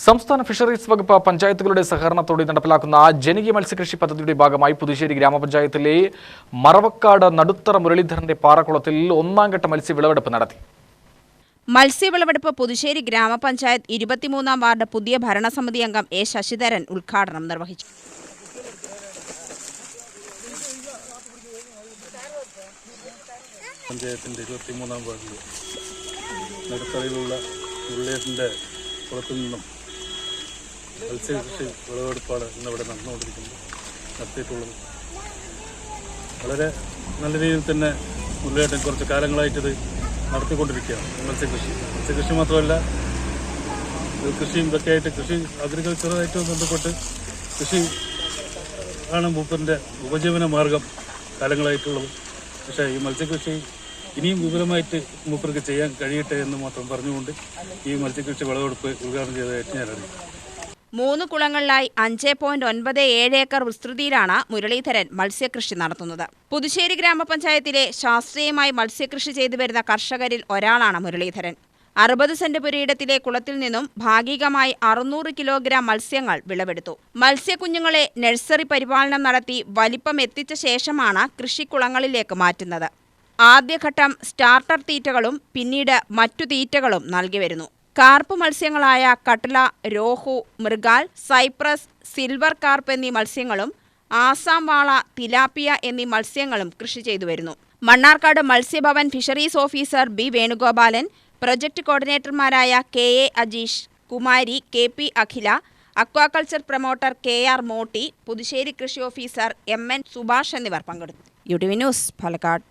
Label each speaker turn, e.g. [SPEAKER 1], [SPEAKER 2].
[SPEAKER 1] സംസ്ഥാന ഫിഷറീസ് വകുപ്പ് പഞ്ചായത്തുകളുടെ സഹകരണത്തോടെ നടപ്പിലാക്കുന്ന ജനകീയ മത്സ്യകൃഷി പദ്ധതിയുടെ ഭാഗമായി പുതുശ്ശേരി ഗ്രാമപഞ്ചായത്തിലെ മറവക്കാട് നടുത്തറ മുരളീധരന്റെ പാറക്കുളത്തിൽ ഒന്നാം ഘട്ട മത്സ്യവിളവെടുപ്പ് നടത്തി.
[SPEAKER 2] മത്സ്യവിളവെടുപ്പ് പുതുശ്ശേരി ഗ്രാമപഞ്ചായത്ത് 23-ാം വാർഡ് പുതിയ ഭരണസമിതി അംഗം എ ശശിധരൻ ഉദ്ഘാടനം നിർവഹിച്ചു.
[SPEAKER 3] പഞ്ചായത്തിന്റെ 23-ാം വാർഡിൽ നടുത്തറയിലുള്ള ഉള്ളേറ്റിന്റെ പുറത്തു നിന്നും മത്സ്യകൃഷി വിളവെടുപ്പാണ് ഇന്നിവിടെ നടത്തിയിട്ടുള്ളത്. വളരെ നല്ല രീതിയിൽ തന്നെ ഉള്ളേറ്റൻ കുറച്ച് കാലങ്ങളായിട്ടത് നടത്തിക്കൊണ്ടിരിക്കുകയാണ്. മത്സ്യകൃഷി മാത്രമല്ല, കൃഷിയും ഇതൊക്കെ ആയിട്ട് അഗ്രികൾച്ചറുമായിട്ട് ബന്ധപ്പെട്ട് കൃഷി ആണ് മൂപ്പറിൻ്റെ ഉപജീവന മാർഗം കാലങ്ങളായിട്ടുള്ളത്. പക്ഷേ ഈ മത്സ്യകൃഷി ഇനിയും വിപുലമായിട്ട് മൂപ്പർക്ക് ചെയ്യാൻ കഴിയട്ടെ എന്ന് മാത്രം പറഞ്ഞുകൊണ്ട് ഈ മത്സ്യകൃഷി വിളവെടുപ്പ് ഉദ്ഘാടനം ചെയ്തതായിട്ട് ഞാൻ അറിയാം.
[SPEAKER 2] 3 കുളങ്ങളിലായി 5.97 ഏക്കർ വിസ്തൃതിയിലാണ് മുരളീധരൻ മത്സ്യകൃഷി നടത്തുന്നത്. പുതുശ്ശേരി ഗ്രാമപഞ്ചായത്തിലെ ശാസ്ത്രീയമായി മത്സ്യകൃഷി ചെയ്തു വരുന്ന കർഷകരിൽ ഒരാളാണ് മുരളീധരൻ. 60 സെന്റ് പുരയിടത്തിലെ കുളത്തിൽ നിന്നും ഭാഗികമായി 600 കിലോഗ്രാം മത്സ്യങ്ങൾ വിളവെടുത്തു. മത്സ്യക്കുഞ്ഞുങ്ങളെ നഴ്സറി പരിപാലനം നടത്തി വലിപ്പം എത്തിച്ച ശേഷമാണ് കൃഷിക്കുളങ്ങളിലേക്ക് മാറ്റുന്നത്. ആദ്യഘട്ടം സ്റ്റാർട്ടർ തീറ്റകളും പിന്നീട് മറ്റു തീറ്റകളും നൽകി വരുന്നു. കാർപ്പ് മത്സ്യങ്ങളായ കട്ല, രോഹു, മൃഗാൽ, സൈപ്രസ്, സിൽവർ കാർപ്പ് എന്നീ മത്സ്യങ്ങളും ആസാം വാള, തിലാപ്പിയ എന്നീ മത്സ്യങ്ങളും കൃഷി ചെയ്തു വരുന്നു. Mannarkkad Matsyabhavan fisheries officer B Venugopalan, project കോർഡിനേറ്റർമാരായ K A Ajeesh, Kumari, K P Akhila, aquaculture promoter K R Moti, Puthussery കൃഷി ഓഫീസർ എം എൻ സുഭാഷ് എന്നിവർ പങ്കെടുത്തു. UTV news, Palakkad.